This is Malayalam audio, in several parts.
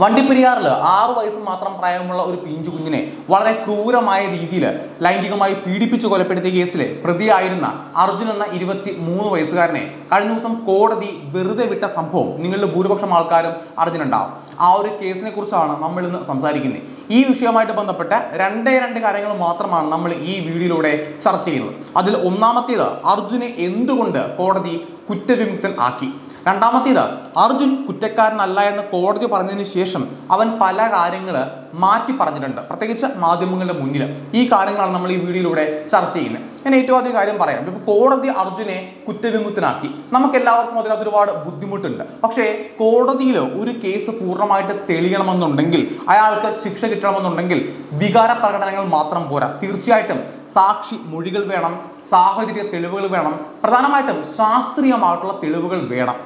വണ്ടിപ്പെരിയാറിൽ 6 വയസ്സ് മാത്രം പ്രായമുള്ള ഒരു പിഞ്ചു കുഞ്ഞിനെ വളരെ ക്രൂരമായ രീതിയിൽ ലൈംഗികമായി പീഡിപ്പിച്ച് കൊലപ്പെടുത്തിയ കേസിലെ പ്രതിയായിരുന്ന അർജുൻ എന്ന 23 വയസ്സുകാരനെ കഴിഞ്ഞ ദിവസം കോടതി വെറുതെ വിട്ട സംഭവം നിങ്ങളുടെ ഭൂരിപക്ഷം ആൾക്കാരും അറിഞ്ഞിട്ടുണ്ടാവും. ആ ഒരു കേസിനെ കുറിച്ചാണ് നമ്മൾ ഇന്ന് സംസാരിക്കുന്നത്. ഈ വിഷയവുമായിട്ട് ബന്ധപ്പെട്ട രണ്ട് കാര്യങ്ങൾ മാത്രമാണ് നമ്മൾ ഈ വീഡിയോയിലൂടെ ചർച്ച ചെയ്യുന്നത്. അതിൽ ഒന്നാമത്തേത്, അർജുനെ എന്തുകൊണ്ട് കോടതി കുറ്റവിമുക്തൻ ആക്കി. രണ്ടാമത്തേത്, അർജുൻ കുറ്റക്കാരനല്ല എന്ന് കോടതി പറഞ്ഞതിന് ശേഷം അവൻ പല കാര്യങ്ങൾ മാറ്റി പറഞ്ഞിട്ടുണ്ട്, പ്രത്യേകിച്ച് മാധ്യമങ്ങളുടെ മുന്നിൽ. ഈ കാര്യങ്ങളാണ് നമ്മൾ ഈ വീഡിയോയിലൂടെ ചർച്ച ചെയ്യുന്നത്. ഞാൻ ഏറ്റവും ആദ്യം കാര്യം പറയാം. ഇപ്പോൾ കോടതി അർജുനെ കുറ്റവിമുക്തനാക്കി. നമുക്ക് എല്ലാവർക്കും അതിനകത്ത് ഒരുപാട് ബുദ്ധിമുട്ടുണ്ട്. പക്ഷേ കോടതിയിൽ ഒരു കേസ് പൂർണ്ണമായിട്ട് തെളിയണമെന്നുണ്ടെങ്കിൽ, അയാൾക്ക് ശിക്ഷ കിട്ടണമെന്നുണ്ടെങ്കിൽ വികാര പ്രകടനങ്ങൾ മാത്രം പോരാ. തീർച്ചയായിട്ടും സാക്ഷി മൊഴികൾ വേണം, സാഹചര്യ തെളിവുകൾ വേണം, പ്രധാനമായിട്ടും ശാസ്ത്രീയമായിട്ടുള്ള തെളിവുകൾ വേണം.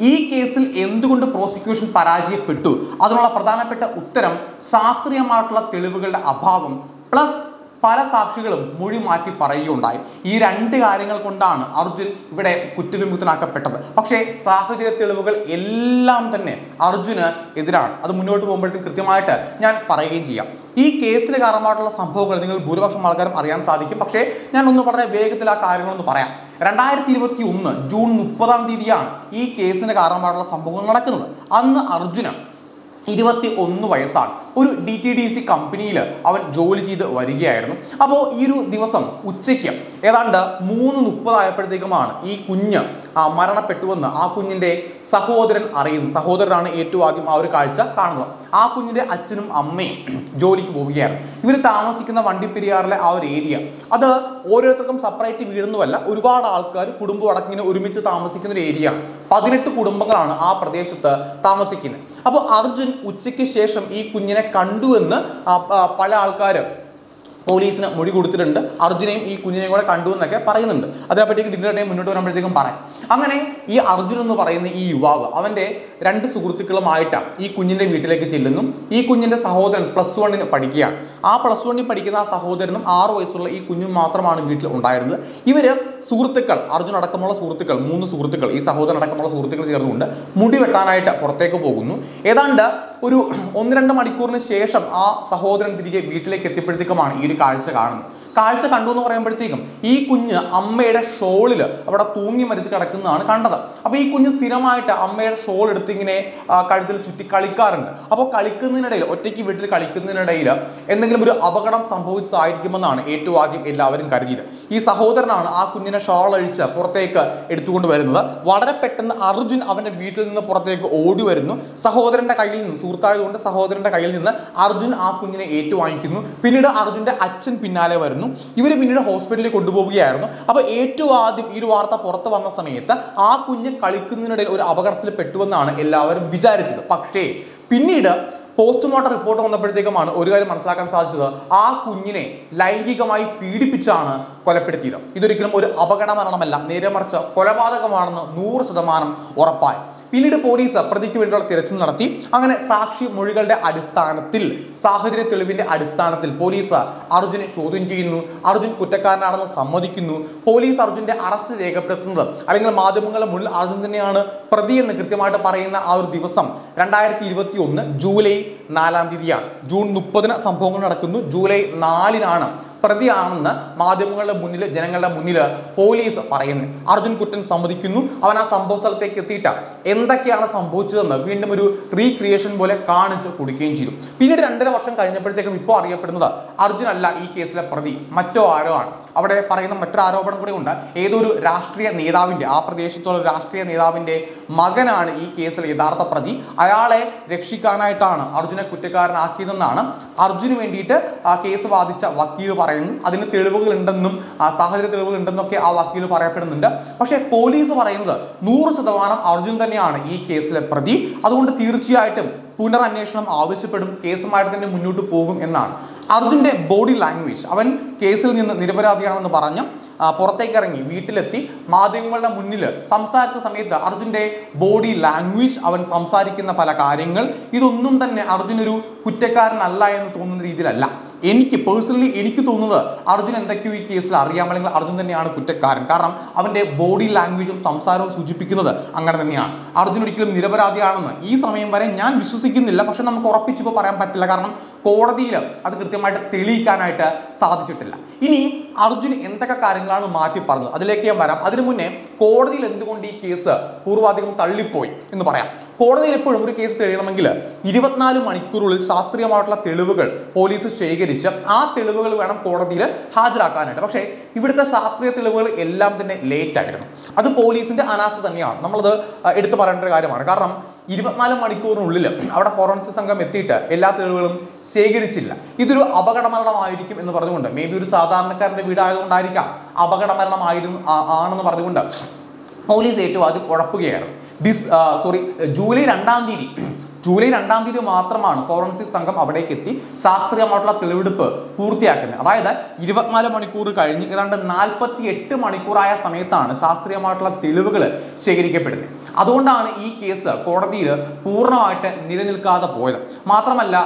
ഈ കേസിൽ എന്തുകൊണ്ട് പ്രോസിക്യൂഷൻ പരാജയപ്പെട്ടു? അതിനുള്ള പ്രധാനപ്പെട്ട ഉത്തരം ശാസ്ത്രീയമായിട്ടുള്ള തെളിവുകളുടെ അഭാവം പ്ലസ് പല സാക്ഷികളും മൊഴി മാറ്റി പറയുകയുണ്ടായി. ഈ രണ്ട് കാര്യങ്ങൾ കൊണ്ടാണ് അർജുൻ ഇവിടെ കുറ്റവിമുക്തനാക്കപ്പെട്ടത്. പക്ഷേ സാഹചര്യ തെളിവുകൾ എല്ലാം തന്നെ അർജുന് എതിരാണ്. അത് മുന്നോട്ട് പോകുമ്പോഴത്തേക്കും കൃത്യമായിട്ട് ഞാൻ പറയുകയും ചെയ്യാം. ഈ കേസിന് കാരണമായിട്ടുള്ള സംഭവങ്ങൾ നിങ്ങൾ ഭൂരിപക്ഷം ആൾക്കാരും അറിയാൻ സാധിക്കും. പക്ഷേ ഞാൻ ഒന്ന് വളരെ വേഗത്തിൽ ആ കാര്യങ്ങളൊന്ന് പറയാം. 2021 ജൂൺ 30 ഈ കേസിന് കാരണമായിട്ടുള്ള സംഭവങ്ങൾ നടക്കുന്നത്. അന്ന് അർജുന് 21 വയസ്സാണ്. ഒരു DTDC കമ്പനിയിൽ അവൻ ജോലി ചെയ്ത് വരികയായിരുന്നു. അപ്പോൾ ഈ ഒരു ദിവസം ഉച്ചയ്ക്ക് ഏതാണ്ട് 3:30 ആയപ്പോഴത്തേക്കുമാണ് ഈ കുഞ്ഞ് മരണപ്പെട്ടുവെന്ന് ആ കുഞ്ഞിൻ്റെ സഹോദരൻ അറിയുന്നു. സഹോദരനാണ് ഏറ്റവും ആദ്യം ആ ഒരു കാഴ്ച കാണുന്നത്. ആ കുഞ്ഞിൻ്റെ അച്ഛനും അമ്മയും ജോലിക്ക് പോവുകയായിരുന്നു. ഇവർ താമസിക്കുന്ന വണ്ടിപ്പെരിയാറിലെ ആ ഒരു ഏരിയ, അത് ഓരോരുത്തർക്കും സെപ്പറേറ്റ് വീടൊന്നുമല്ല, ഒരുപാട് ആൾക്കാർ കുടുംബം അടക്കിങ്ങനെ ഒരുമിച്ച് താമസിക്കുന്ന ഒരു ഏരിയ. 18 കുടുംബങ്ങളാണ് ആ പ്രദേശത്ത് താമസിക്കുന്നത്. അപ്പോൾ അർജുൻ ഉച്ചയ്ക്ക് ശേഷം ഈ കുഞ്ഞിനെ കണ്ടു എന്ന് പല ആൾക്കാർ പോലീസിന് മൊഴി കൊടുത്തിട്ടുണ്ട്. അർജുനെയും ഈ കുഞ്ഞിനെയും കൂടെ കണ്ടു എന്നൊക്കെ പറയുന്നുണ്ട്. അതിനെപ്പറ്റി ഡീറ്റെയിൽ മുന്നോട്ട് വരുമ്പോഴത്തേക്കും പറയാം. അങ്ങനെ ഈ അർജുൻ എന്ന് പറയുന്ന ഈ യുവാവ് അവൻ്റെ 2 സുഹൃത്തുക്കളുമായിട്ടാണ് ഈ കുഞ്ഞിൻ്റെ വീട്ടിലേക്ക് ചെല്ലുന്നു. ഈ കുഞ്ഞിൻ്റെ സഹോദരൻ +1 പഠിക്കുകയാണ്. ആ +1 പഠിക്കുന്ന ആ സഹോദരനും 6 വയസ്സുള്ള ഈ കുഞ്ഞും മാത്രമാണ് വീട്ടിൽ ഉണ്ടായിരുന്നത്. ഇവർ സുഹൃത്തുക്കൾ, അർജുൻ അടക്കമുള്ള സുഹൃത്തുക്കൾ, 3 സുഹൃത്തുക്കൾ, ഈ സഹോദരൻ അടക്കമുള്ള സുഹൃത്തുക്കൾ ചേർന്നുകൊണ്ട് മുടി വെട്ടാനായിട്ട് പുറത്തേക്ക് പോകുന്നു. ഏതാണ്ട് ഒരു 1-2 മണിക്കൂറിന് ശേഷം ആ സഹോദരൻ തിരികെ വീട്ടിലേക്ക് എത്തിയപ്പോഴത്തേക്കുമാണ് ഈ ഒരു കാഴ്ച കാണുന്നത്. കാഴ്ച കണ്ടു എന്ന് പറയുമ്പോഴത്തേക്കും ഈ കുഞ്ഞ് അമ്മയുടെ ഷോളിൽ അവിടെ തൂങ്ങി മരിച്ച് കിടക്കുന്നതാണ് കണ്ടത്. അപ്പോൾ ഈ കുഞ്ഞ് സ്ഥിരമായിട്ട് അമ്മയുടെ ഷോൾ എടുത്ത് ഇങ്ങനെ കഴുത്തിൽ ചുറ്റി കളിക്കാറുണ്ട്. അപ്പോൾ കളിക്കുന്നതിനിടയിൽ, ഒറ്റയ്ക്ക് വീട്ടിൽ കളിക്കുന്നതിനിടയിൽ എന്തെങ്കിലും ഒരു അപകടം സംഭവിച്ചതായിരിക്കുമെന്നാണ് ഏറ്റവും ആദ്യം എല്ലാവരും കരുതിയത്. ഈ സഹോദരനാണ് ആ കുഞ്ഞിനെ ഷോൾ അഴിച്ച് പുറത്തേക്ക് എടുത്തുകൊണ്ട് വരുന്നത്. വളരെ പെട്ടെന്ന് അർജുൻ അവൻ്റെ വീട്ടിൽ നിന്ന് പുറത്തേക്ക് ഓടി വരുന്നു. സഹോദരൻ്റെ കയ്യിൽ നിന്ന്, സുഹൃത്തായതുകൊണ്ട് സഹോദരൻ്റെ കയ്യിൽ നിന്ന് അർജുൻ ആ കുഞ്ഞിനെ ഏറ്റുവാങ്ങിക്കുന്നു. പിന്നീട് അർജുൻ്റെ അച്ഛൻ പിന്നാലെ വരുന്നു. ഇവർ പിന്നീട് ഹോസ്പിറ്റലിൽ കൊണ്ടുപോവുകയായിരുന്നു. അപ്പോൾ ഏറ്റവും ആദ്യം ഈ ഒരു വാർത്ത പുറത്തു വന്ന സമയത്ത് ആ കുഞ്ഞ് കളിക്കുന്നതിനിടയിൽ ഒരു അപകടത്തിൽ പെട്ടുവെന്നാണ് എല്ലാവരും വിചാരിച്ചത്. പക്ഷേ പിന്നീട് പോസ്റ്റ്മോർട്ടം റിപ്പോർട്ട് വന്നപ്പോഴത്തേക്കുമാണ് ഒരു കാര്യം മനസ്സിലാക്കാൻ സാധിച്ചത്. ആ കുഞ്ഞിനെ ലൈംഗികമായി പീഡിപ്പിച്ചാണ് കൊലപ്പെടുത്തിയത്. ഇതൊരിക്കലും ഒരു അപകട മരണമല്ല, നേരെ മറിച്ച് കൊലപാതകമാണെന്ന് 100% ഉറപ്പായി. പിന്നീട് പോലീസ് പ്രതിക്ക് വേണ്ടിയുള്ള തിരച്ചിൽ നടത്തി. അങ്ങനെ സാക്ഷി മൊഴികളുടെ അടിസ്ഥാനത്തിൽ, സാഹചര്യ തെളിവിന്റെ അടിസ്ഥാനത്തിൽ പോലീസ് അർജുനെ ചോദ്യം ചെയ്യുന്നു. അർജുൻ കുറ്റക്കാരനാണെന്ന് സമ്മതിക്കുന്നു. പോലീസ് അർജുന്റെ അറസ്റ്റ് രേഖപ്പെടുത്തുന്നത്, അല്ലെങ്കിൽ മാധ്യമങ്ങളുടെ മുന്നിൽ അർജുൻ തന്നെയാണ് പ്രതി എന്ന് കൃത്യമായിട്ട് പറയുന്ന ആ ഒരു ദിവസം 2021 ജൂലൈ 4 ജൂൺ 30 സംഭവങ്ങൾ നടക്കുന്നു. ജൂലൈ 4 പ്രതിയാണെന്ന് മാധ്യമങ്ങളുടെ മുന്നിൽ, ജനങ്ങളുടെ മുന്നിൽ പോലീസ് പറയുന്നു. അർജുൻ കുറ്റം സമ്മതിക്കുന്നു. അവൻ ആ സംഭവ സ്ഥലത്തേക്ക് എത്തിയിട്ട് എന്തൊക്കെയാണ് സംഭവിച്ചതെന്ന് വീണ്ടും ഒരു റീക്രിയേഷൻ പോലെ കാണിച്ച് കൊടുക്കുകയും ചെയ്തു. പിന്നീട് 2.5 വർഷം കഴിഞ്ഞപ്പോഴത്തേക്കും ഇപ്പോൾ അറിയപ്പെടുന്നത് അർജുൻ അല്ല ഈ കേസിലെ പ്രതി, മറ്റോ ആരോ ആണ്. അവിടെ പറയുന്ന മറ്റൊരു ആരോപണം കൂടെ ഉണ്ട്. ഏതൊരു രാഷ്ട്രീയ നേതാവിൻ്റെ, ആ പ്രദേശത്തുള്ള രാഷ്ട്രീയ നേതാവിൻ്റെ മകനാണ് ഈ കേസിൽ യഥാർത്ഥ പ്രതി. അയാളെ രക്ഷിക്കാനായിട്ടാണ് അർജുനെ കുറ്റക്കാരനാക്കിയതെന്നാണ് അർജുന് വേണ്ടിയിട്ട് ആ കേസ് വാദിച്ച വക്കീൽ പറയുന്നു. അതിന് തെളിവുകൾ ഉണ്ടെന്നും സാഹചര്യ തെളിവുകൾ ഉണ്ടെന്നൊക്കെ ആ വക്കീൽ പറയപ്പെടുന്നുണ്ട്. പക്ഷേ പോലീസ് പറയുന്നത് 100% അർജുൻ തന്നെയാണ് ഈ കേസിലെ പ്രതി. അതുകൊണ്ട് തീർച്ചയായിട്ടും പുനരന്വേഷണം ആവശ്യപ്പെടും, കേസുമായിട്ട് തന്നെ മുന്നോട്ട് പോകും എന്നാണ്. അർജുൻ്റെ ബോഡി ലാംഗ്വേജ്, അവൻ കേസിൽ നിന്ന് നിരപരാധിയാണെന്ന് പറഞ്ഞ് പുറത്തേക്ക് ഇറങ്ങി വീട്ടിലെത്തി മാധ്യമങ്ങളുടെ മുന്നിൽ സംസാരിച്ച സമയത്ത് അർജുൻ്റെ ബോഡി ലാംഗ്വേജ്, അവൻ സംസാരിക്കുന്ന പല കാര്യങ്ങൾ, ഇതൊന്നും തന്നെ അർജുൻ ഒരു കുറ്റക്കാരനല്ല എന്ന് തോന്നുന്ന രീതിയിലല്ല. എനിക്ക് പേഴ്സണലി എനിക്ക് തോന്നുന്നത് അർജുൻ എന്തൊക്കെയോ ഈ കേസിൽ അറിയാം, അല്ലെങ്കിൽ അർജുൻ തന്നെയാണ് കുറ്റക്കാരൻ. കാരണം അവന്റെ ബോഡി ലാംഗ്വേജും സംസാരവും സൂചിപ്പിക്കുന്നത് അങ്ങനെ തന്നെയാണ്. അർജുൻ ഒരിക്കലും നിരപരാധിയാണെന്ന് ഈ സമയം വരെ ഞാൻ വിശ്വസിക്കുന്നില്ല. പക്ഷെ നമുക്ക് ഉറപ്പിച്ചിപ്പോൾ പറയാൻ പറ്റില്ല, കാരണം കോടതിയിൽ അത് കൃത്യമായിട്ട് തെളിയിക്കാനായിട്ട് സാധിച്ചിട്ടില്ല. ഇനി അർജുൻ എന്തൊക്കെ കാര്യങ്ങളാണ് മാറ്റി പറഞ്ഞത് അതിലേക്ക് ഞാൻ വരാം. അതിനു മുന്നേ കോടതിയിൽ എന്തുകൊണ്ട് ഈ കേസ് പൂർവാധികം തള്ളിപ്പോയി എന്ന് പറയാം. കോടതിയിൽ എപ്പോഴും ഒരു കേസ് തെളിയണമെങ്കിൽ 24 മണിക്കൂറുള്ളിൽ ശാസ്ത്രീയമായിട്ടുള്ള തെളിവുകൾ പോലീസ് ശേഖരിച്ച് ആ തെളിവുകൾ വേണം കോടതിയിൽ ഹാജരാക്കാനായിട്ട്. പക്ഷേ ഇവിടുത്തെ ശാസ്ത്രീയ തെളിവുകൾ എല്ലാം തന്നെ ലേറ്റ് ആയിരുന്നു. അത് പോലീസിന്റെ അനാസ്ഥ തന്നെയാണ്, നമ്മളത് എടുത്തു പറയേണ്ട ഒരു കാര്യമാണ്. കാരണം 24 മണിക്കൂറിനുള്ളിൽ അവിടെ ഫോറൻസിക് സംഘം എത്തിയിട്ട് എല്ലാ തെളിവുകളും ശേഖരിച്ചില്ല. ഇതൊരു അപകടമരണമായിരിക്കും എന്ന് പറഞ്ഞുകൊണ്ട്, മേ ബി ഒരു സാധാരണക്കാരന്റെ വീടായതുകൊണ്ടായിരിക്കാം അപകടമരണമായിരുന്നു ആണെന്ന് പറഞ്ഞുകൊണ്ട് പോലീസ് ഏറ്റവും ആദ്യം ഉഴപ്പുകയായിരുന്നു. ജൂലൈ 2 തീയതി മാത്രമാണ് ഫോറൻസിക് സംഘം അവിടേക്ക് എത്തി ശാസ്ത്രീയമായിട്ടുള്ള തെളിവെടുപ്പ് പൂർത്തിയാക്കുന്നത്. അതായത് 24 മണിക്കൂർ കഴിഞ്ഞ് ഏതാണ്ട് 48 മണിക്കൂറായ സമയത്താണ് ശാസ്ത്രീയമായിട്ടുള്ള തെളിവുകൾ ശേഖരിക്കപ്പെടുന്നത്. അതുകൊണ്ടാണ് ഈ കേസ് കോടതിയിൽ പൂർണ്ണമായിട്ട് നിലനിൽക്കാതെ പോയത്. മാത്രമല്ല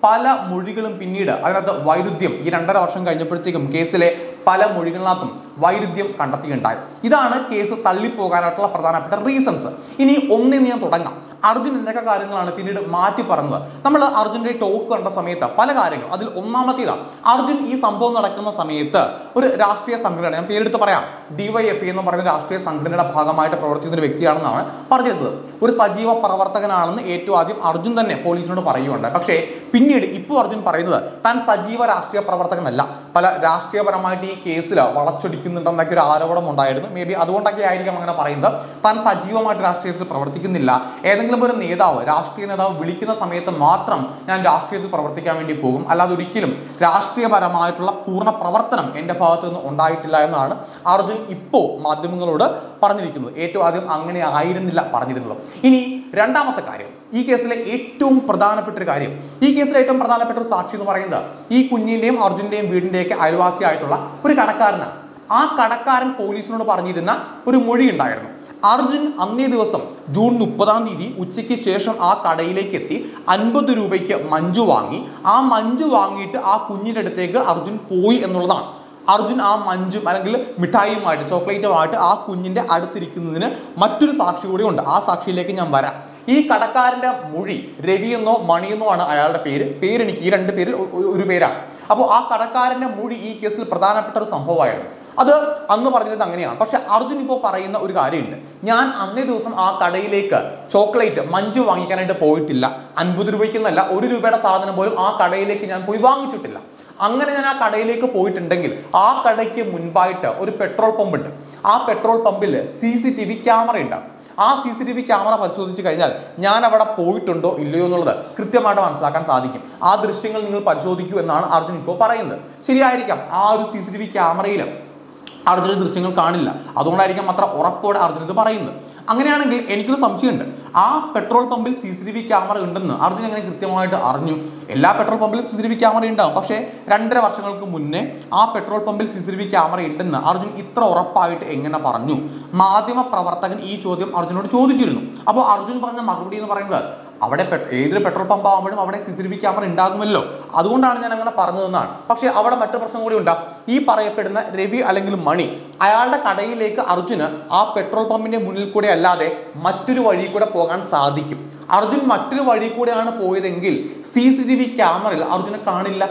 പല മൊഴികളും പിന്നീട് അതിനകത്ത് വൈരുദ്ധ്യം, ഈ 2.5 വർഷം കഴിഞ്ഞപ്പോഴത്തേക്കും കേസിലെ പല മൊഴികളിനകത്തും വൈരുദ്ധ്യം കണ്ടെത്തുകയുണ്ടായി. ഇതാണ് കേസ് തള്ളിപ്പോകാനായിട്ടുള്ള പ്രധാനപ്പെട്ട റീസൺസ്. ഇനി ഒന്നിന് ഞാൻ തുടങ്ങാം. അർജുൻ എന്തൊക്കെ കാര്യങ്ങളാണ് പിന്നീട് മാറ്റി പറഞ്ഞത്. നമ്മൾ അർജുൻ്റെ ടോക്ക് കണ്ട സമയത്ത് പല കാര്യങ്ങൾ, അതിൽ ഒന്നാമത്തേതാണ് അർജുൻ ഈ സംഭവം നടക്കുന്ന സമയത്ത് ഒരു രാഷ്ട്രീയ സംഘടന, ഞാൻ പേരെടുത്ത് പറയാം, DYFI എന്ന് പറയുന്ന രാഷ്ട്രീയ സംഘടനയുടെ ഭാഗമായിട്ട് പ്രവർത്തിക്കുന്ന ഒരു വ്യക്തിയാണെന്നാണ് പറഞ്ഞിരുന്നത്. ഒരു സജീവ പ്രവർത്തകനാണെന്ന് ഏറ്റവും ആദ്യം അർജുൻ തന്നെ പോലീസിനോട് പറയുകയുണ്ടായി. പക്ഷേ പിന്നീട് ഇപ്പോൾ അർജുൻ പറയുന്നത് താൻ സജീവ രാഷ്ട്രീയ പ്രവർത്തകനല്ല, പല രാഷ്ട്രീയപരമായിട്ട് ഈ കേസിൽ വളച്ചൊടിക്കുന്നുണ്ടെന്നൊക്കെ ഒരു ആരോപണം ഉണ്ടായിരുന്നു. മേ ബി അതുകൊണ്ടൊക്കെ ആയിരിക്കും അങ്ങനെ പറയുന്നത്. താൻ സജീവമായിട്ട് രാഷ്ട്രീയത്തിൽ പ്രവർത്തിക്കുന്നില്ല, ഏതെങ്കിലും ഒരു നേതാവ്, രാഷ്ട്രീയ നേതാവ് വിളിക്കുന്ന സമയത്ത് മാത്രം ഞാൻ രാഷ്ട്രീയത്തിൽ പ്രവർത്തിക്കാൻ വേണ്ടി പോകും, അല്ലാതെ ഒരിക്കലും രാഷ്ട്രീയപരമായിട്ടുള്ള പൂർണ്ണ പ്രവർത്തനം എൻ്റെ ഭാഗത്തു നിന്ന് ഉണ്ടായിട്ടില്ല എന്നാണ് അർജുൻ ഇപ്പോൾ മാധ്യമങ്ങളോട് പറഞ്ഞിരിക്കുന്നത്. ഏറ്റവും ആദ്യം അങ്ങനെ ആയിരുന്നില്ല പറഞ്ഞിരുന്നത്. ഇനി രണ്ടാമത്തെ കാര്യം, ഈ കേസിലെ ഏറ്റവും പ്രധാനപ്പെട്ട ഒരു കാര്യം, ഈ കേസിലെ ഏറ്റവും പ്രധാനപ്പെട്ട ഒരു സാക്ഷി എന്ന് പറയുന്നത് ഈ കുഞ്ഞിൻ്റെയും അർജുൻ്റെയും വീടിൻ്റെയൊക്കെ അയൽവാസിയായിട്ടുള്ള ഒരു കടക്കാരനാണ്. ആ കടക്കാരൻ പോലീസിനോട് പറഞ്ഞിരുന്ന ഒരു മൊഴി ഉണ്ടായിരുന്നു. അർജുൻ അന്നേ ദിവസം ജൂൺ 30 ഉച്ചയ്ക്ക് ശേഷം ആ കടയിലേക്ക് എത്തി 50 രൂപയ്ക്ക് മഞ്ജു വാങ്ങി. ആ മഞ്ജു വാങ്ങിയിട്ട് ആ കുഞ്ഞിൻ്റെ അടുത്തേക്ക് അർജുൻ പോയി എന്നുള്ളതാണ്. അർജുൻ ആ മഞ്ജും അല്ലെങ്കിൽ മിഠായിയുമായിട്ട്, ചോക്ലേറ്റുമായിട്ട് ആ കുഞ്ഞിൻ്റെ അടുത്തിരിക്കുന്നതിന് മറ്റൊരു സാക്ഷി കൂടി ഉണ്ട്. ആ സാക്ഷിയിലേക്ക് ഞാൻ വരാം. ഈ കടക്കാരൻ്റെ മൊഴി രവി എന്നോ മണി എന്നോ ആണ് അയാളുടെ പേരെനിക്ക് ഈ 2 പേരിൽ ഒരു പേരാണ്. അപ്പോൾ ആ കടക്കാരൻ്റെ മൊഴി ഈ കേസിൽ പ്രധാനപ്പെട്ട ഒരു സംഭവമായിരുന്നു. അത് അന്ന് പറഞ്ഞിരുന്നത് അങ്ങനെയാണ്. പക്ഷെ അർജുൻ ഇപ്പോൾ പറയുന്ന ഒരു കാര്യമുണ്ട്, ഞാൻ അന്നേ ദിവസം ആ കടയിലേക്ക് ചോക്ലേറ്റ് മഞ്ജു വാങ്ങിക്കാനായിട്ട് പോയിട്ടില്ല. 50 രൂപയ്ക്കെന്നല്ല, 1 രൂപയുടെ സാധനം പോലും ആ കടയിലേക്ക് ഞാൻ പോയി വാങ്ങിച്ചിട്ടില്ല. അങ്ങനെ ഞാൻ ആ കടയിലേക്ക് പോയിട്ടുണ്ടെങ്കിൽ ആ കടയ്ക്ക് മുൻപായിട്ട് ഒരു പെട്രോൾ പമ്പ് ഉണ്ട്. ആ പെട്രോൾ പമ്പിൽ CCTV ക്യാമറ ഉണ്ടാകും. ആ CCTV ക്യാമറ പരിശോധിച്ച് കഴിഞ്ഞാൽ ഞാൻ അവിടെ പോയിട്ടുണ്ടോ ഇല്ലയോ എന്നുള്ളത് കൃത്യമായിട്ട് മനസ്സിലാക്കാൻ സാധിക്കും. ആ ദൃശ്യങ്ങൾ നിങ്ങൾ പരിശോധിക്കൂ എന്നാണ് അർജുൻ ഇപ്പോൾ പറയുന്നത്. ശരിയായിരിക്കാം, ആ ഒരു CCTV ക്യാമറയിൽ അർജുന ദൃശ്യങ്ങൾ കാണില്ല, അതുകൊണ്ടായിരിക്കാം അത്ര ഉറപ്പോടെ അർജുൻ ഇത് പറയുന്നത്. അങ്ങനെയാണെങ്കിൽ എനിക്കൊരു സംശയമുണ്ട്, ആ പെട്രോൾ പമ്പിൽ CCTV ക്യാമറ ഉണ്ടെന്ന് അർജുൻ എങ്ങനെ കൃത്യമായിട്ട് അറിഞ്ഞു? എല്ലാ പെട്രോൾ പമ്പിലും CCTV ക്യാമറ ഉണ്ടാവും, പക്ഷേ 2.5 വർഷങ്ങൾക്ക് മുന്നേ ആ പെട്രോൾ പമ്പിൽ CCTV ക്യാമറ ഉണ്ടെന്ന് അർജുൻ ഇത്ര ഉറപ്പായിട്ട് എങ്ങനെ പറഞ്ഞു? മാധ്യമ പ്രവർത്തകൻ ഈ ചോദ്യം അർജുനോട് ചോദിച്ചിരുന്നു. അപ്പോൾ അർജുൻ പറഞ്ഞ മറുപടി എന്ന് പറയുന്നത്, അവിടെ ഏതൊരു പെട്രോൾ പമ്പ് ആകുമ്പോഴും അവിടെ CCTV ക്യാമറ ഉണ്ടാകുമല്ലോ, അതുകൊണ്ടാണ് ഞാൻ അങ്ങനെ പറഞ്ഞതെന്നാണ്. പക്ഷേ അവിടെ മറ്റൊരു പ്രശ്നം കൂടി ഉണ്ടാകും. ഈ പറയപ്പെടുന്ന രവി അല്ലെങ്കിൽ മണി, അയാളുടെ കടയിലേക്ക് അർജുന് ആ പെട്രോൾ പമ്പിന്റെ മുന്നിൽ കൂടെ അല്ലാതെ മറ്റൊരു വഴി കൂടെ പോകാൻ സാധിക്കും. അർജുൻ മറ്റൊരു വഴി കൂടെയാണ് പോയതെങ്കിൽ CCTV ക്യാമറയിൽ അർജുനെ കാണില്ല.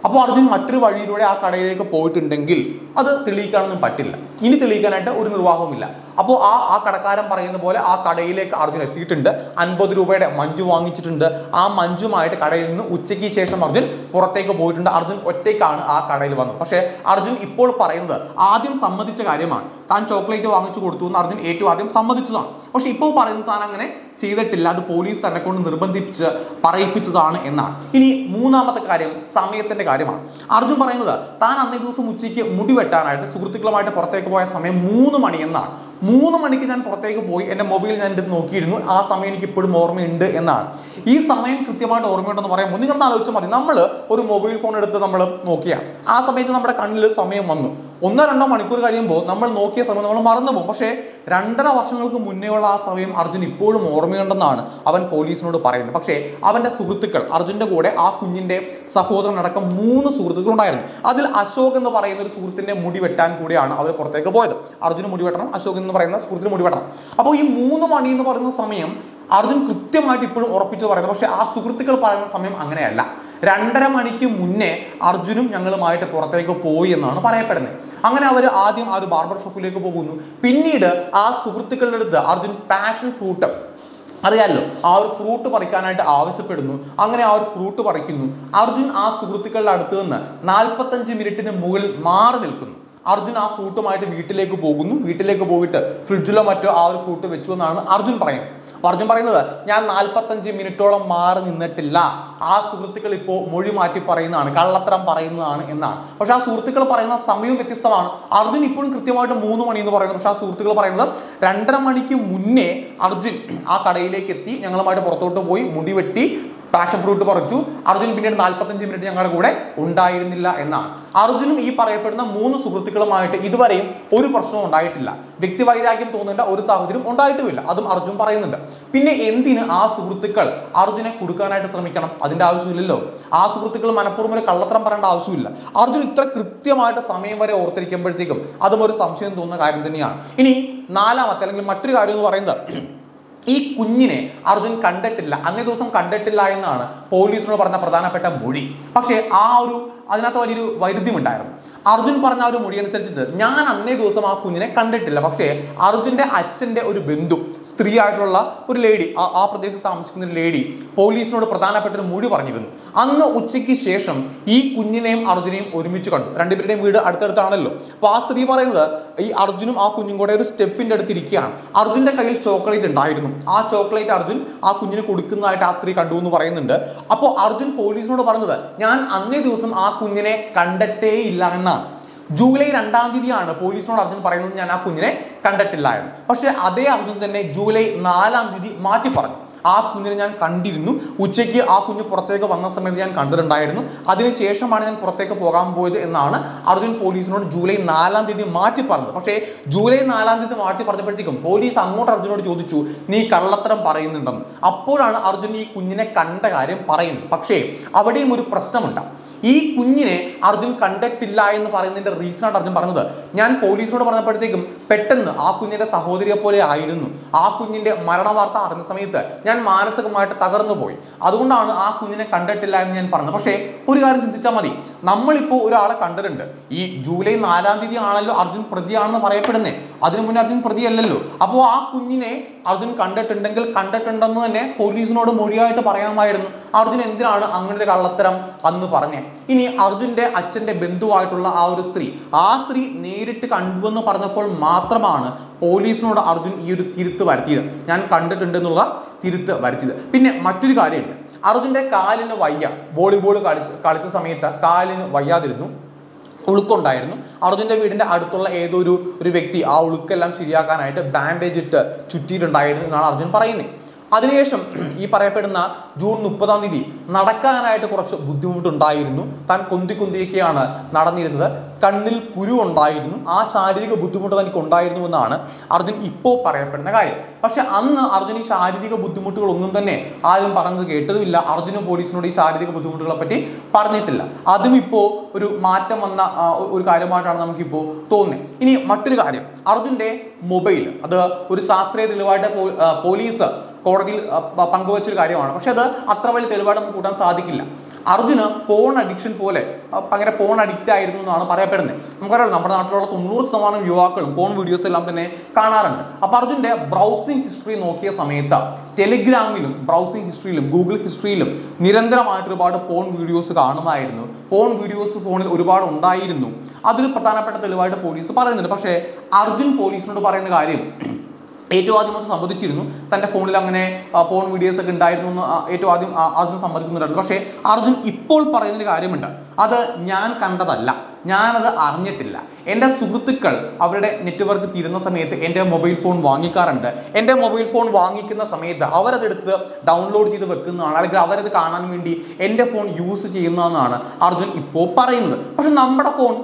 അപ്പോൾ അർജുൻ മറ്റൊരു വഴിയിലൂടെ ആ കടയിലേക്ക് പോയിട്ടുണ്ടെങ്കിൽ അത് തെളിയിക്കാനൊന്നും പറ്റില്ല. ഇനി തെളിയിക്കാനായിട്ട് ഒരു നിർവാഹവുമില്ല. അപ്പോൾ ആ കടക്കാരൻ പറയുന്ന പോലെ ആ കടയിലേക്ക് അർജുൻ എത്തിയിട്ടുണ്ട്, 50 രൂപയുടെ മഞ്ജു വാങ്ങിച്ചിട്ടുണ്ട്. ആ മഞ്ജുമായിട്ട് കടയിൽ നിന്ന് ഉച്ചയ്ക്ക് ശേഷം അർജുൻ പുറത്തേക്ക് പോയിട്ടുണ്ട്. അർജുൻ ഒറ്റയ്ക്കാണ് ആ കടയിൽ വന്നത്. പക്ഷേ അർജുൻ ഇപ്പോൾ പറയുന്നത് ആദ്യം സമ്മതിച്ച കാര്യമാണ്, താൻ ചോക്ലേറ്റ് വാങ്ങിച്ചു കൊടുത്തു എന്ന് അർജുൻ ഏറ്റവും ആദ്യം സമ്മതിച്ചതാണ്. പക്ഷെ ഇപ്പോൾ പറയുന്നത് താൻ അങ്ങനെ ചെയ്തിട്ടില്ല, അത് പോലീസ് തന്നെ കൊണ്ട് നിർബന്ധിപ്പിച്ച് പറയിപ്പിച്ചതാണ് എന്നാണ്. ഇനി മൂന്നാമത്തെ കാര്യം സമയത്തിന്റെ കാര്യമാണ്. അർജുൻ പറയുന്നത് താൻ അന്നേ ദിവസം ഉച്ചയ്ക്ക് മുടി വെട്ടാനായിട്ട് സുഹൃത്തുക്കളുമായിട്ട് പുറത്തേക്ക് പോയ സമയം 3 മണി എന്നാണ്. 3 മണിക്ക് ഞാൻ പുറത്തേക്ക് പോയി, എൻ്റെ മൊബൈൽ ഞാൻ എടുത്ത് നോക്കിയിരുന്നു, ആ സമയം എനിക്ക് ഇപ്പോഴും ഓർമ്മയുണ്ട് എന്നാണ്. ഈ സമയം കൃത്യമായിട്ട് ഓർമ്മയുണ്ടെന്ന് പറയുമ്പോൾ നിങ്ങളൊന്ന് ആലോചിച്ചാൽ മതി, നമ്മൾ ഒരു മൊബൈൽ ഫോൺ എടുത്ത് നമ്മൾ നോക്കിയാണ്, ആ സമയത്ത് നമ്മുടെ കണ്ണിൽ സമയം വന്നു. 1-2 മണിക്കൂർ കഴിയുമ്പോൾ നമ്മൾ നോക്കിയ സമയം നമ്മൾ മറന്നുപോകും. പക്ഷേ 2.5 വർഷങ്ങൾക്ക് മുന്നേയുള്ള ആ സമയം അർജുൻ ഇപ്പോഴും ഓർമ്മയുണ്ടെന്നാണ് അവൻ പോലീസിനോട് പറയുന്നത്. പക്ഷേ അവൻ്റെ സുഹൃത്തുക്കൾ, അർജുൻ്റെ കൂടെ ആ കുഞ്ഞിൻ്റെ സഹോദരനടക്കം 3 സുഹൃത്തുക്കൾ ഉണ്ടായിരുന്നു. അതിൽ അശോക് എന്ന് പറയുന്ന ഒരു സുഹൃത്തിൻ്റെ മുടി വെട്ടാൻ കൂടിയാണ് അവർ പുറത്തേക്ക് പോയത്. അർജുന് മുടി വെട്ടണം, അശോക് എന്ന് പറയുന്ന സുഹൃത്തിന് മുടി വെട്ടണം. അപ്പോൾ ഈ 3 മണി എന്ന് പറയുന്ന സമയം അർജുൻ കൃത്യമായിട്ട് ഇപ്പോഴും ഉറപ്പിച്ച് പറയുന്നത്. പക്ഷേ ആ സുഹൃത്തുക്കൾ പറയുന്ന സമയം അങ്ങനെയല്ല. 2.5 മണിക്ക് മുന്നേ അർജുനും ഞങ്ങളുമായിട്ട് പുറത്തേക്ക് പോയി എന്നാണ് പറയപ്പെടുന്നത്. അങ്ങനെ അവർ ആദ്യം ആ ഒരു ബാർബർ ഷോപ്പിലേക്ക് പോകുന്നു. പിന്നീട് ആ സുഹൃത്തുക്കളുടെ അടുത്ത് അർജുൻ പാഷൻ ഫ്രൂട്ട്, അറിയാമല്ലോ, ആ ഒരു ഫ്രൂട്ട് പറിക്കാനായിട്ട് ആവശ്യപ്പെടുന്നു. അങ്ങനെ ആ ഒരു ഫ്രൂട്ട് പറിക്കുന്നു. അർജുൻ ആ സുഹൃത്തുക്കളുടെ അടുത്ത് നിന്ന് 45 മിനിറ്റിന് മുകളിൽ മാറി നിൽക്കുന്നു. അർജുൻ ആ ഫ്രൂട്ടുമായിട്ട് വീട്ടിലേക്ക് പോകുന്നു. വീട്ടിലേക്ക് പോയിട്ട് ഫ്രിഡ്ജിലോ മറ്റോ ആ ഒരു ഫ്രൂട്ട് വെച്ചു എന്നാണ് അർജുൻ പറയുന്നത്. അർജുൻ പറയുന്നത്, ഞാൻ 45 മിനിറ്റോളം മാറി നിന്നിട്ടില്ല. ആ സുഹൃത്തുക്കൾ ഇപ്പോൾ മൊഴി മാറ്റി പറയുന്നതാണ്, കള്ളത്തരം പറയുന്നതാണ് എന്നാണ്. പക്ഷെ ആ സുഹൃത്തുക്കൾ പറയുന്ന സമയവും വ്യത്യസ്തമാണ്. അർജുൻ ഇപ്പോഴും കൃത്യമായിട്ട് 3 മണി എന്ന് പറയുന്നത്. പക്ഷെ ആ സുഹൃത്തുക്കൾ പറയുന്നത് 2.5 മണിക്ക് മുന്നേ അർജുൻ ആ കടയിലേക്ക് എത്തി, ഞങ്ങളുമായിട്ട് പുറത്തോട്ട് പോയി, മുടി വെട്ടി, പാഷൻ ഫ്രൂട്ട് പറിച്ചു. അർജുൻ പിന്നീട് 45 മിനിറ്റ് ഞങ്ങളുടെ കൂടെ ഉണ്ടായിരുന്നില്ല എന്നാണ്. അർജുനും ഈ പറയപ്പെടുന്ന 3 സുഹൃത്തുക്കളുമായിട്ട് ഇതുവരെയും ഒരു പ്രശ്നവും ഉണ്ടായിട്ടില്ല. വ്യക്തിവൈരാഗ്യം തോന്നേണ്ട ഒരു സാഹചര്യം ഉണ്ടായിട്ടുമില്ല. അതും അർജുൻ പറയുന്നുണ്ട്. പിന്നെ എന്തിന് ആ സുഹൃത്തുക്കൾ അർജുനെ കൊടുക്കാനായിട്ട് ശ്രമിക്കണം? അതിന്റെ ആവശ്യമില്ലല്ലോ. ആ സുഹൃത്തുക്കൾ മനഃപൂർവ്വം ഒരു കള്ളത്തരം പറയേണ്ട ആവശ്യമില്ല. അർജുൻ ഇത്ര കൃത്യമായിട്ട് സമയം വരെ ഓർത്തിരിക്കുമ്പോഴത്തേക്കും അതും ഒരു സംശയം തോന്നുന്ന കാര്യം തന്നെയാണ്. ഇനി 4-മത്തെ അല്ലെങ്കിൽ മറ്റൊരു കാര്യം എന്ന് പറയുന്നത്, ഈ കുഞ്ഞിനെ അർജുൻ കണ്ടിട്ടില്ല, അന്നേ ദിവസം കണ്ടിട്ടില്ല എന്നാണ് പോലീസിനോട് പറഞ്ഞ പ്രധാനപ്പെട്ട മൊഴി. പക്ഷേ അതിനകത്ത് വലിയൊരു വൈരുദ്ധ്യമുണ്ടായിരുന്നു. അർജുൻ പറഞ്ഞ ഒരു മൊഴി അനുസരിച്ചിട്ട് ഞാൻ അന്നേ ദിവസം ആ കുഞ്ഞിനെ കണ്ടിട്ടില്ല. പക്ഷേ അർജുൻ്റെ അച്ഛൻ്റെ ഒരു ബന്ധു, സ്ത്രീ ആയിട്ടുള്ള ഒരു ലേഡി, ആ പ്രദേശത്ത് താമസിക്കുന്ന ഒരു ലേഡി പോലീസിനോട് പ്രധാനപ്പെട്ട ഒരു മൊഴി പറഞ്ഞിരുന്നു. അന്ന് ഉച്ചയ്ക്ക് ശേഷം ഈ കുഞ്ഞിനെയും അർജുനെയും ഒരുമിച്ച് കണ്ടു. രണ്ടുപേരുടെയും വീട് അടുത്തടുത്താണല്ലോ. അപ്പോൾ ആ സ്ത്രീ പറയുന്നത്, ഈ അർജുനും ആ കുഞ്ഞും കൂടെ ഒരു സ്റ്റെപ്പിൻ്റെ അടുത്ത് ഇരിക്കുകയാണ്. അർജുൻ്റെ കയ്യിൽ ചോക്ലേറ്റ് ഉണ്ടായിരുന്നു. ആ ചോക്ലേറ്റ് അർജുൻ ആ കുഞ്ഞിന് കൊടുക്കുന്നതായിട്ട് ആ സ്ത്രീ കണ്ടു എന്ന് പറയുന്നുണ്ട്. അപ്പോൾ അർജുൻ പോലീസിനോട് പറഞ്ഞത്, ഞാൻ അന്നേ ദിവസം ആ കുഞ്ഞിനെ കണ്ടിട്ടേ ഇല്ല എന്നാണ്. ജൂലൈ 2-ാം തീയതിയാണ് പോലീസിനോട് അർജുൻ പറയുന്നത് ഞാൻ ആ കുഞ്ഞിനെ കണ്ടിട്ടില്ല എന്ന്. പക്ഷേ അതേ അർജുൻ തന്നെ ജൂലൈ 4-ാം തീയതി മാറ്റി പറഞ്ഞു, ആ കുഞ്ഞിനെ ഞാൻ കണ്ടിരുന്നു. ഉച്ചയ്ക്ക് ആ കുഞ്ഞ് പുറത്തേക്ക് വന്ന സമയത്ത് ഞാൻ കണ്ടിട്ടുണ്ടായിരുന്നു. അതിനുശേഷമാണ് ഞാൻ പുറത്തേക്ക് പോകാൻ പോയത് എന്നാണ് അർജുൻ പോലീസിനോട് ജൂലൈ 4-ാം തീയതി മാറ്റി പറഞ്ഞത്. പക്ഷേ ജൂലൈ 4-ാം തീയതി മാറ്റി പറഞ്ഞപ്പോഴത്തേക്കും പോലീസ് അങ്ങോട്ട് അർജുനോട് ചോദിച്ചു, നീ കള്ളത്തരം പറയുന്നുണ്ടെന്ന്. അപ്പോഴാണ് അർജുൻ ഈ കുഞ്ഞിനെ കണ്ട കാര്യം പറയുന്നത്. പക്ഷേ അവിടെയും ഒരു പ്രശ്നമുണ്ട്. ഈ കുഞ്ഞിനെ അർജുൻ കണ്ടിട്ടില്ല എന്ന് പറയുന്നതിന്റെ റീസണായിട്ട് അർജുൻ പറഞ്ഞത്, ഞാൻ പോലീസിനോട് പറഞ്ഞപ്പോഴത്തേക്കും പെട്ടെന്ന് ആ കുഞ്ഞിന്റെ സഹോദരിയെ പോലെ ആയിരുന്നു. ആ കുഞ്ഞിന്റെ മരണവാർത്ത അറിഞ്ഞ സമയത്ത് ഞാൻ മാനസികമായിട്ട് തകർന്നു പോയി. അതുകൊണ്ടാണ് ആ കുഞ്ഞിനെ കണ്ടിട്ടില്ല എന്ന് ഞാൻ പറഞ്ഞത്. പക്ഷേ ഒരു കാര്യം ചിന്തിച്ചാൽ മതി, നമ്മളിപ്പോൾ ഒരാളെ കണ്ടിട്ടുണ്ട്. ഈ ജൂലൈ 4-ാം തീയതി ആണല്ലോ അർജുൻ പ്രതിയാണെന്ന് പറയപ്പെടുന്നേ. അതിനു മുന്നേ അർജുൻ പ്രതിയല്ലല്ലോ. അപ്പോൾ ആ കുഞ്ഞിനെ അർജുൻ കണ്ടിട്ടുണ്ടെങ്കിൽ കണ്ടിട്ടുണ്ടെന്ന് തന്നെ പോലീസിനോട് മൊഴിയായിട്ട് പറയാമായിരുന്നു. അർജുൻ എന്തിനാണ് അങ്ങനെ ഒരു കള്ളത്തരം അന്ന് പറഞ്ഞേ? ഇനി അർജുന്റെ അച്ഛന്റെ ബന്ധുവായിട്ടുള്ള ആ ഒരു സ്ത്രീ, ആ സ്ത്രീ നേരിട്ട് കണ്ടുവെന്ന് പറഞ്ഞപ്പോൾ മാത്രമാണ് പോലീസിനോട് അർജുൻ ഈ ഒരു തിരുത്ത് വരുത്തിയത്, ഞാൻ കണ്ടിട്ടുണ്ടെന്നുള്ള തിരുത്ത് വരുത്തിയത്. പിന്നെ മറ്റൊരു കാര്യമുണ്ട്, അർജുന്റെ കാലിന് വയ്യ. വോളിബോൾ കളിച്ച സമയത്ത് കാലിന് വയ്യാതിരുന്നു, ഉളുക്കുണ്ടായിരുന്നു. അർജുൻ്റെ വീടിൻ്റെ അടുത്തുള്ള ഏതോ ഒരു വ്യക്തി ആ ഉളുക്കെല്ലാം ശരിയാക്കാനായിട്ട് ബാൻഡേജ് ഇട്ട് ചുറ്റിയിട്ടുണ്ടായിരുന്നു എന്നാണ് അർജുൻ പറയുന്നത്. അതിനുശേഷം ഈ പറയപ്പെടുന്ന ജൂൺ 30-ാം തീയതി നടക്കാനായിട്ട് കുറച്ച് ബുദ്ധിമുട്ടുണ്ടായിരുന്നു. താൻ കൊന്തിയൊക്കെയാണ് നടന്നിരുന്നത്. കണ്ണിൽ കുരു ഉണ്ടായിരുന്നു. ആ ശാരീരിക ബുദ്ധിമുട്ട് തനിക്ക് ഉണ്ടായിരുന്നു എന്നാണ് അർജുൻ ഇപ്പോൾ പറയപ്പെടുന്ന കാര്യം. പക്ഷെ അന്ന് അർജുൻ ഈ ശാരീരിക ബുദ്ധിമുട്ടുകളൊന്നും തന്നെ ആരും പറഞ്ഞത് കേട്ടതുമില്ല. അർജുനും പോലീസിനോട് ഈ ശാരീരിക ബുദ്ധിമുട്ടുകളെ പറ്റി പറഞ്ഞിട്ടില്ല. അതും ഇപ്പോൾ ഒരു മാറ്റം വന്ന ഒരു കാര്യമായിട്ടാണ് നമുക്കിപ്പോൾ തോന്നുന്നത്. ഇനി മറ്റൊരു കാര്യം, അർജുൻ്റെ മൊബൈൽ, അത് ഒരു ശാസ്ത്രീയ തെളിവായിട്ട് പോലീസ് കോടതിയിൽ പങ്കുവച്ചൊരു കാര്യമാണ്. പക്ഷെ അത് അത്ര വലിയ തെളിവായിട്ട് നമുക്ക് കൂട്ടാൻ സാധിക്കില്ല. അർജുന് പോൺ അഡിക്ഷൻ പോലെ ഭയങ്കര പോൺ അഡിക്റ്റ് ആയിരുന്നു എന്നാണ് പറയപ്പെടുന്നത്. നമുക്കറിയാം, നമ്മുടെ നാട്ടിലുള്ള 90% യുവാക്കളും പോൺ വീഡിയോസ് എല്ലാം തന്നെ കാണാറുണ്ട്. അപ്പോൾ അർജുൻ്റെ ബ്രൗസിംഗ് ഹിസ്റ്ററി നോക്കിയ സമയത്ത് ടെലിഗ്രാമിലും ബ്രൗസിംഗ് ഹിസ്റ്ററിയിലും ഗൂഗിൾ ഹിസ്റ്ററിയിലും നിരന്തരമായിട്ട് ഒരുപാട് പോൺ വീഡിയോസ് കാണുമായിരുന്നു. പോൺ വീഡിയോസ് ഫോണിൽ ഒരുപാട് ഉണ്ടായിരുന്നു. അതൊരു പ്രധാനപ്പെട്ട തെളിവായിട്ട് പോലീസ് പറയുന്നുണ്ട്. പക്ഷേ അർജുൻ പോലീസിനോട് പറയുന്ന കാര്യം, ഏറ്റവും ആദ്യം അത് സമ്മതിച്ചിരുന്നു, തൻ്റെ ഫോണിൽ അങ്ങനെ പോൺ വീഡിയോസ് ഒക്കെ ഉണ്ടായിരുന്നു എന്ന് ഏറ്റവും ആദ്യം അർജുൻ സമ്മതിക്കുന്നുണ്ടായിരുന്നു. പക്ഷേ അർജുൻ ഇപ്പോൾ പറയുന്നൊരു കാര്യമുണ്ട്, അത് ഞാൻ കണ്ടതല്ല, ഞാനത് അറിഞ്ഞിട്ടില്ല. എൻ്റെ സുഹൃത്തുക്കൾ അവരുടെ നെറ്റ്വർക്ക് തീരുന്ന സമയത്ത് എൻ്റെ മൊബൈൽ ഫോൺ വാങ്ങിക്കാറുണ്ട്. എൻ്റെ മൊബൈൽ ഫോൺ വാങ്ങിക്കുന്ന സമയത്ത് അവരതെടുത്ത് ഡൗൺലോഡ് ചെയ്ത് വെക്കുന്നതാണ്, അല്ലെങ്കിൽ അവരത് കാണാൻ വേണ്ടി എൻ്റെ ഫോൺ യൂസ് ചെയ്യുന്നതെന്നാണ് അർജുൻ ഇപ്പോൾ പറയുന്നത്. പക്ഷെ നമ്മുടെ ഫോൺ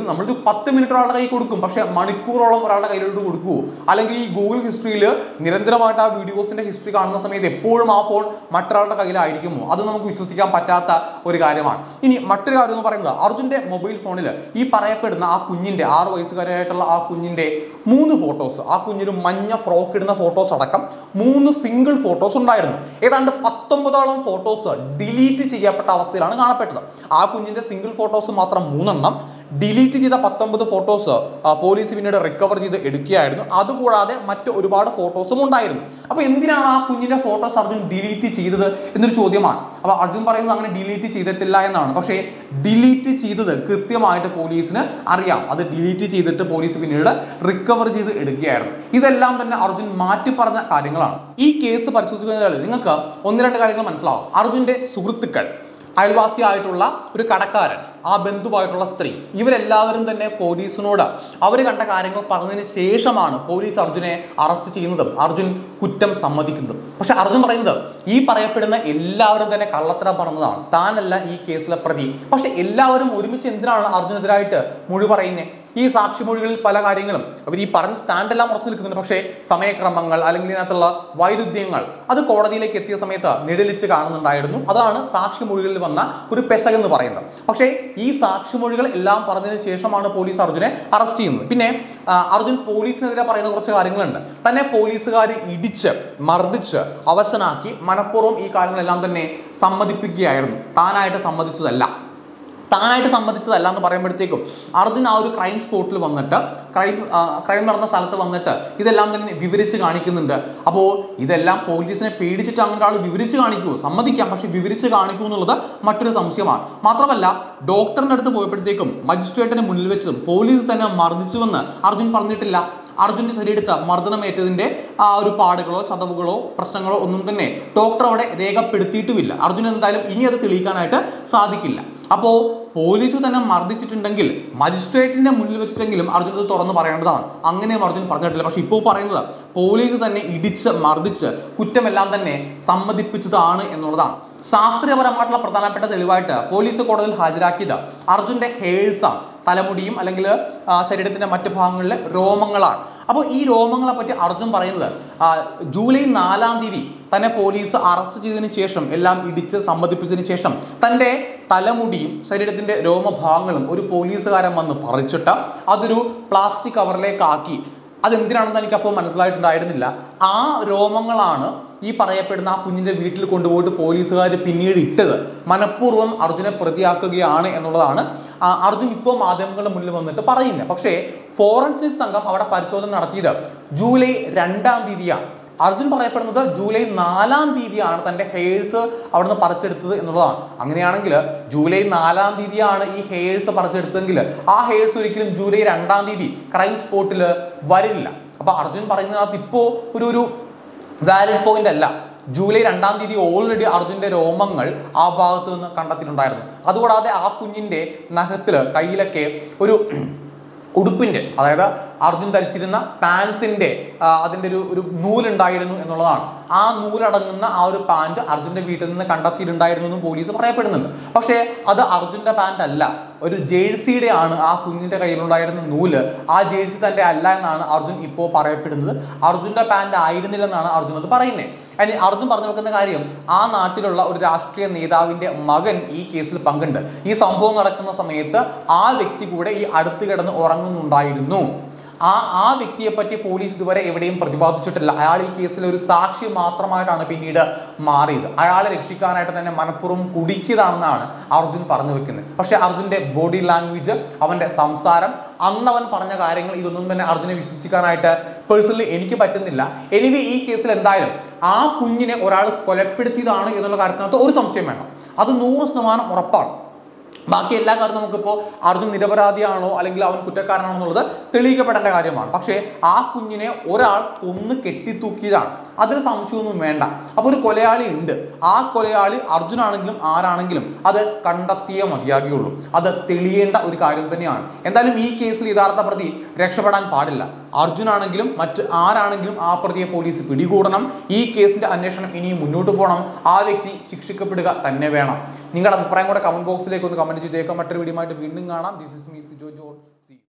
നമ്മളൊരു 10 മിനിറ്റ് ഒരാളുടെ കൈ കൊടുക്കും, പക്ഷെ മണിക്കൂറോളം ഒരാളുടെ കയ്യിലോട്ട് കൊടുക്കുമോ? അല്ലെങ്കിൽ ഈ ഗൂഗിൾ ഹിസ്റ്ററിയിൽ നിരന്തരമായിട്ട് ആ വീഡിയോസിന്റെ ഹിസ്റ്ററി കാണുന്ന സമയത്ത് എപ്പോഴും ആ ഫോൺ മറ്റൊരാളുടെ കയ്യിലായിരിക്കുമോ? അത് നമുക്ക് വിശ്വസിക്കാൻ പറ്റാത്ത ഒരു കാര്യമാണ്. ഇനി മറ്റൊരു കാര്യം എന്ന് പറയുന്നത്, അർജുന്റെ മൊബൈൽ ഫോണിൽ ഈ പറയപ്പെടുന്ന ആ കുഞ്ഞിന്റെ 6 വയസ്സുകാരായിട്ടുള്ള ആ കുഞ്ഞിന്റെ 3 ഫോട്ടോസ്, ആ കുഞ്ഞിന് മഞ്ഞ ഫ്രോക്ക് ഇടുന്ന ഫോട്ടോസ് അടക്കം 3 സിംഗിൾ ഫോട്ടോസ് ഉണ്ടായിരുന്നു. ഏതാണ്ട് 19ഓളം ഫോട്ടോസ് ഡിലീറ്റ് ചെയ്യപ്പെട്ട അവസ്ഥയിലാണ് കാണപ്പെട്ടത്. ആ കുഞ്ഞിന്റെ സിംഗിൾ ഫോട്ടോസ് മാത്രം 3 എണ്ണം, ഡിലീറ്റ് ചെയ്ത 19 ഫോട്ടോസ് പോലീസ് പിന്നീട് റിക്കവർ ചെയ്ത് എടുക്കുകയായിരുന്നു. അതുകൂടാതെ മറ്റ് ഒരുപാട് ഫോട്ടോസും ഉണ്ടായിരുന്നു. അപ്പൊ എന്തിനാണ് ആ കുഞ്ഞിന്റെ ഫോട്ടോസ് അർജുൻ ഡിലീറ്റ് ചെയ്തത് എന്നൊരു ചോദ്യമാണ്. അപ്പൊ അർജുൻ പറയുന്നത് അങ്ങനെ ഡിലീറ്റ് ചെയ്തിട്ടില്ല എന്നാണ്. പക്ഷേ ഡിലീറ്റ് ചെയ്തത് കൃത്യമായിട്ട് പോലീസിന് അറിയാം. അത് ഡിലീറ്റ് ചെയ്തിട്ട് പോലീസ് പിന്നീട് റിക്കവർ ചെയ്ത് എടുക്കുകയായിരുന്നു. ഇതെല്ലാം തന്നെ അർജുൻ മാറ്റി പറഞ്ഞ കാര്യങ്ങളാണ്. ഈ കേസ് പരിശോധിച്ചു കഴിഞ്ഞാൽ നിങ്ങൾക്ക് 1-2 കാര്യങ്ങൾ മനസ്സിലാവും. അർജുന്റെ സുഹൃത്തുക്കൾ, അയൽവാസിയായിട്ടുള്ള ഒരു കടക്കാരൻ, ആ ബന്ധുവായിട്ടുള്ള സ്ത്രീ, ഇവരെല്ലാവരും തന്നെ പോലീസിനോട് അവർ കണ്ട കാര്യങ്ങൾ പറഞ്ഞതിന് ശേഷമാണ് പോലീസ് അർജുനെ അറസ്റ്റ് ചെയ്യുന്നതും അർജുൻ കുറ്റം സമ്മതിക്കുന്നതും. പക്ഷെ അർജുൻ പറയുന്നത് ഈ പറയപ്പെടുന്ന എല്ലാവരും തന്നെ കള്ളത്തരം പറഞ്ഞതാണ്, താനല്ല ഈ കേസിലെ പ്രതി. പക്ഷെ എല്ലാവരും ഒരുമിച്ച് എന്തിനാണ് അർജുനെതിരായിട്ട് മൊഴി പറയുന്നത്? ഈ സാക്ഷിമൊഴികളിൽ പല കാര്യങ്ങളും അവർ ഈ പറഞ്ഞ സ്റ്റാൻഡെല്ലാം ഉറച്ചു നിൽക്കുന്നുണ്ട്. പക്ഷേ സമയക്രമങ്ങൾ അല്ലെങ്കിൽ ഇതിനകത്തുള്ള വൈരുദ്ധ്യങ്ങൾ അത് കോടതിയിലേക്ക് എത്തിയ സമയത്ത് നിഴലിച്ച് കാണുന്നുണ്ടായിരുന്നു. അതാണ് സാക്ഷിമൊഴികളിൽ വന്ന ഒരു പെശകെന്ന് പറയുന്നത്. പക്ഷേ ഈ സാക്ഷിമൊഴികൾ എല്ലാം പറഞ്ഞതിന് ശേഷമാണ് പോലീസ് അർജുനെ അറസ്റ്റ് ചെയ്യുന്നത്. പിന്നെ അർജുൻ പോലീസിനെതിരെ പറയുന്ന കുറച്ച് കാര്യങ്ങളുണ്ട്. തന്നെ പോലീസുകാർ ഇടിച്ച് മർദ്ദിച്ച് അവശനാക്കി മനഃപൂർവ്വം ഈ കാര്യങ്ങളെല്ലാം തന്നെ സമ്മതിപ്പിക്കുകയായിരുന്നു, താനായിട്ട് സമ്മതിച്ചതല്ല എന്ന് പറയുമ്പോഴത്തേക്കും അർജുൻ ആ ഒരു ക്രൈം സ്പോട്ടിൽ വന്നിട്ട് ക്രൈം നടന്ന സ്ഥലത്ത് വന്നിട്ട് ഇതെല്ലാം തന്നെ വിവരിച്ച് കാണിക്കുന്നുണ്ട്. അപ്പോൾ ഇതെല്ലാം പോലീസിനെ പേടിച്ചിട്ട് അങ്ങനെ ഒരാൾ വിവരിച്ച് കാണിക്കുമോ? സമ്മതിക്കാം, പക്ഷെ വിവരിച്ച് കാണിക്കൂ എന്നുള്ളത് മറ്റൊരു സംശയമാണ്. മാത്രമല്ല ഡോക്ടറിൻ്റെ അടുത്ത് പോയപ്പോഴത്തേക്കും മജിസ്ട്രേറ്റിന് മുന്നിൽ വെച്ചതും പോലീസ് തന്നെ മർദ്ദിച്ചുവെന്ന് അർജുൻ പറഞ്ഞിട്ടില്ല. അർജുൻ്റെ ശരീരത്ത് മർദ്ദനമേറ്റതിൻ്റെ ആ ഒരു പാടുകളോ ചതവുകളോ പ്രശ്നങ്ങളോ ഒന്നും തന്നെ ഡോക്ടർ അവിടെ രേഖപ്പെടുത്തിയിട്ടുമില്ല. അർജുൻ എന്തായാലും ഇനി അത് തെളിയിക്കാനായിട്ട് സാധിക്കില്ല. അപ്പോൾ പോലീസ് തന്നെ മർദ്ദിച്ചിട്ടുണ്ടെങ്കിൽ മജിസ്ട്രേറ്റിന്റെ മുന്നിൽ വെച്ചിട്ടെങ്കിലും അർജുൻ അത് തുറന്ന് പറയേണ്ടതാണ്. അങ്ങനെയും അർജുൻ പറഞ്ഞിട്ടില്ല. പക്ഷെ ഇപ്പോൾ പറയുന്നത് പോലീസ് തന്നെ ഇടിച്ച് മർദ്ദിച്ച് കുറ്റമെല്ലാം തന്നെ സമ്മതിപ്പിച്ചതാണ് എന്നുള്ളതാണ്. ശാസ്ത്രീയപരമായിട്ടുള്ള പ്രധാനപ്പെട്ട തെളിവായിട്ട് പോലീസ് കോടതിയിൽ ഹാജരാക്കിയത് അർജുന്റെ ഹെയർസാണ്, തലമുടിയും അല്ലെങ്കിൽ ശരീരത്തിന്റെ മറ്റു ഭാഗങ്ങളിലെ രോമങ്ങളാണ്. അപ്പോൾ ഈ രോമങ്ങളെ പറ്റി അർജുൻ പറയുന്നത് ജൂലൈ 4-ാം തീയതി തന്നെ പോലീസ് അറസ്റ്റ് ചെയ്തതിനു ശേഷം എല്ലാം ഇടിച്ച് സമ്മതിപ്പിച്ചതിന് ശേഷം തൻ്റെ തലമുടിയും ശരീരത്തിൻ്റെ രോമഭാഗങ്ങളും ഒരു പോലീസുകാരൻ വന്ന് പറിച്ചിട്ട് അതൊരു പ്ലാസ്റ്റിക് കവറിലേക്ക് ആക്കി. അതെന്തിനാണെന്ന് എനിക്കപ്പോൾ മനസ്സിലായിട്ടുണ്ടായിരുന്നില്ല. ആ രോമങ്ങളാണ് ഈ പറയപ്പെടുന്ന ആ കുഞ്ഞിൻ്റെ വീട്ടിൽ കൊണ്ടുപോയിട്ട് പോലീസുകാർ പിന്നീട് ഇട്ടത്. മനഃപൂർവ്വം അർജുനെ പ്രതിയാക്കുകയാണ് എന്നുള്ളതാണ് അർജുൻ ഇപ്പോൾ മാധ്യമങ്ങളുടെ മുന്നിൽ വന്നിട്ട് പറയുന്നത്. പക്ഷേ ഫോറൻസിക് സംഘം അവിടെ പരിശോധന നടത്തിയത് ജൂലൈ 2-ാം തീയതിയാണ്. അർജുൻ പറയപ്പെടുന്നത് ജൂലൈ 4-ാം തീയതിയാണ് തൻ്റെ ഹെയർസ് അവിടുന്ന് പറിച്ചെടുത്തത് എന്നുള്ളതാണ്. അങ്ങനെയാണെങ്കിൽ ജൂലൈ 4-ാം തീയതിയാണ് ഈ ഹെയർസ് പറിച്ചെടുത്തതെങ്കിൽ ആ ഹെയർസ് ഒരിക്കലും ജൂലൈ 2-ാം തീയതി ക്രൈം സ്പോട്ടിൽ വരില്ല. അപ്പോൾ അർജുൻ പറയുന്നതിനകത്ത് ഇപ്പോൾ ഒരു വാലിഡ് പോയിന്റ് അല്ല. ജൂലൈ 2-ാം തീയതി ഓൾറെഡി അർജുൻ്റെ രോമങ്ങൾ ആ ഭാഗത്ത് നിന്ന് കണ്ടെത്തിയിട്ടുണ്ടായിരുന്നു. അതുകൂടാതെ ആ കുഞ്ഞിൻ്റെ നഖത്തിൽ കയ്യിലൊക്കെ ഒരു ഉടുപ്പിൻ്റെ, അതായത് അർജുൻ ധരിച്ചിരുന്ന പാൻസിൻ്റെ അതിൻ്റെ ഒരു നൂലുണ്ടായിരുന്നു എന്നുള്ളതാണ്. ആ നൂലടങ്ങുന്ന ആ ഒരു പാൻറ് അർജുൻ്റെ വീട്ടിൽ നിന്ന് കണ്ടെത്തിയിട്ടുണ്ടായിരുന്നു എന്നും പോലീസ് പറയപ്പെടുന്നുണ്ട്. പക്ഷേ അത് അർജുൻ്റെ പാൻറ് അല്ല, ഒരു ജേഴ്സിയുടെ ആണ് ആ കുഞ്ഞിൻ്റെ കയ്യിലുണ്ടായിരുന്ന നൂല്. ആ ജേഴ്സി തൻ്റെ അല്ല എന്നാണ് അർജുൻ ഇപ്പോൾ പറയപ്പെടുന്നത്. അർജുൻ്റെ പാൻറ് ആയിരുന്നില്ലെന്നാണ് അർജുൻ അത് പറയുന്നത്. അതിന് അർജുൻ പറഞ്ഞു വെക്കുന്ന കാര്യം, ആ നാട്ടിലുള്ള ഒരു രാഷ്ട്രീയ നേതാവിൻ്റെ മകൻ ഈ കേസിൽ പങ്കുണ്ട്. ഈ സംഭവം നടക്കുന്ന സമയത്ത് ആ വ്യക്തി കൂടെ ഈ അടുത്ത് കിടന്ന് ഉറങ്ങുന്നുണ്ടായിരുന്നു. ആ വ്യക്തിയെ പറ്റി പോലീസ് ഇതുവരെ എവിടെയും പ്രതിപാദിച്ചിട്ടില്ല. അയാൾ ഈ കേസിലെ ഒരു സാക്ഷി മാത്രമായിട്ടാണ് പിന്നീട് മാറിയത്. അയാളെ രക്ഷിക്കാനായിട്ട് തന്നെ മനഃപൂർവ്വം കുടിക്കിയതാണെന്നാണ് അർജുൻ പറഞ്ഞു വെക്കുന്നത്. പക്ഷെ അർജുൻ്റെ ബോഡി ലാംഗ്വേജ്, അവൻ്റെ സംസാരം, അന്നവൻ പറഞ്ഞ കാര്യങ്ങൾ, ഇതൊന്നും തന്നെ അർജുനെ വിശ്വസിക്കാനായിട്ട് പേഴ്സണലി എനിക്ക് പറ്റുന്നില്ല. എനിവേ ഈ കേസിൽ എന്തായാലും ആ കുഞ്ഞിനെ ഒരാൾ കൊലപ്പെടുത്തിയതാണ് എന്നുള്ള കാര്യത്തിനകത്ത് ഒരു സംശയം വേണ്ട. അത് 100% ഉറപ്പാണ്. ബാക്കി എല്ലാ കാര്യവും നമുക്കിപ്പോൾ അർജുൻ നിരപരാധിയാണോ അല്ലെങ്കിൽ അവൻ കുറ്റക്കാരനാണോ എന്നുള്ളത് തെളിയിക്കപ്പെടേണ്ട കാര്യമാണ്. പക്ഷേ ആ കുഞ്ഞിനെ ഒരാൾ കൊന്ന് കെട്ടിത്തൂക്കിയതാണ്, അതിൽ സംശയമൊന്നും വേണ്ട. അപ്പോൾ ഒരു കൊലയാളി ഉണ്ട്, ആ കൊലയാളി അർജുനാണെങ്കിലും ആരാണെങ്കിലും അത് കണ്ടെത്തിയേ മതിയാകുകയുള്ളൂ. അത് തെളിയേണ്ട ഒരു കാര്യം തന്നെയാണ്. എന്തായാലും ഈ കേസിൽ യഥാർത്ഥ പ്രതി രക്ഷപ്പെടാൻ പാടില്ല. അർജുനാണെങ്കിലും മറ്റ് ആരാണെങ്കിലും ആ പ്രതിയെ പോലീസ് പിടികൂടണം. ഈ കേസിന്റെ അന്വേഷണം ഇനിയും മുന്നോട്ട് പോകണം. ആ വ്യക്തി ശിക്ഷിക്കപ്പെടുക തന്നെ വേണം. നിങ്ങളുടെ അഭിപ്രായം കൂടെ കമന്റ് ബോക്സിലേക്ക് ഒന്ന് കമന്റ് ചെയ്തേക്കാം. മറ്റൊരു വീഡിയോ ആയിട്ട് വീണ്ടും കാണാം. This is me Sijo John.